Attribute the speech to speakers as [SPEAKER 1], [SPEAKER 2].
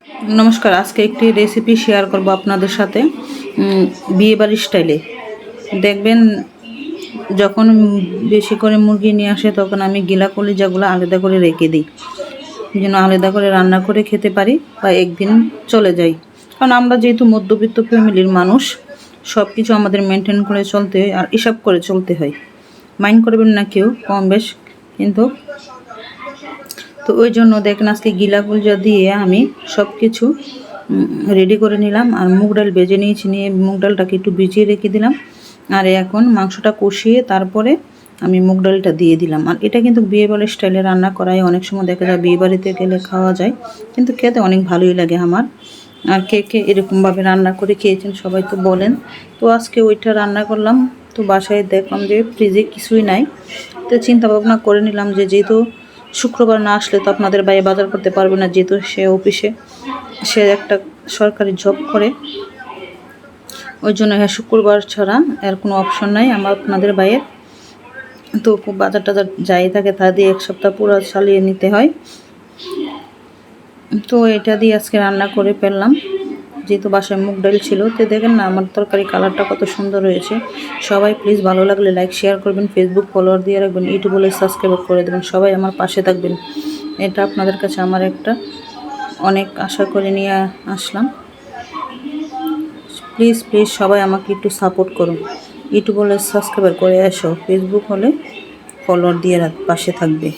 [SPEAKER 1] নমস্কার, আজকে একটি রেসিপি শেয়ার করব আপনাদের সাথে বিয়েবাড়ির স্টাইলে। দেখবেন যখন বেশি করে মুরগি নিয়ে আসে তখন আমি গিলা কলিজাগুলো আলাদা করে রেখে দিই, যেন আলাদা করে রান্না করে খেতে পারি বা একদিন চলে যাই। কারণ আমরা যেহেতু মধ্যবিত্ত ফ্যামিলির মানুষ, সব কিছু আমাদের মেনটেন করে চলতে হয় আর হিসাব করে চলতে হয়। মাইন্ড করবেন না কেউ, কম বেশ, কিন্তু তো ওই জন্য দেখেন আজকে গিলা কলিজা দিয়ে আমি সব কিছু রেডি করে নিলাম। আর মুগ ডাল ভেজে নিয়েছি, নিয়ে মুগ ডালটাকে একটু ভিজিয়ে রেখে দিলাম। আর এখন মাংসটা কষিয়ে তারপরে আমি মুগ ডালটা দিয়ে দিলাম। আর এটা কিন্তু বিয়েবাড়ির স্টাইলে রান্না করাই, অনেক সময় দেখা যায় বিয়েবাড়িতে গেলে খাওয়া যায়, কিন্তু খেতে অনেক ভালোই লাগে আমার। আর কে কে এরকমভাবে রান্না করে খেয়েছেন সবাই তো বলেন। তো আজকে ওইটা রান্না করলাম। তো বাসায় দেখলাম যে ফ্রিজে কিছুই নাই, তো চিন্তা ভাবনা করে নিলাম যে যেহেতু শুক্রবার না আসলে তো আপনাদের ভাই বাজার করতে পারবে না, যেহেতু সে অফিসে, সে একটা সরকারি জব করে, ওই জন্য হ্যাঁ শুক্রবার ছাড়া এর কোনো অপশন নাই আমার আপনাদের ভাইয়ের। তো বাজার টাজার যাই থাকে তা দিয়ে এক সপ্তাহ পুরো চালিয়ে নিতে হয়। তো এটা দিয়ে আজকে রান্না করে ফেললাম, যেহেতু বাসায় মুগ ডাল ছিল। তো দেখেন না আমার তরকারি কালারটা কত সুন্দর হয়েছে। সবাই প্লিজ ভালো লাগলে লাইক শেয়ার করবেন, ফেসবুক ফলোয়ার দিয়ে রাখবেন, ইউটিউব বলে সাবস্ক্রাইব করে দেবেন, সবাই আমার পাশে থাকবেন। এটা আপনাদের কাছে আমার একটা অনেক আশা করে নিয়ে আসলাম। প্লিজ প্লিজ সবাই আমাকে একটু সাপোর্ট করুন, ইউটিউব হলে সাবস্ক্রাইব করে এসো, ফেসবুক হলে ফলোয়ার দিয়ে পাশে থাকবে।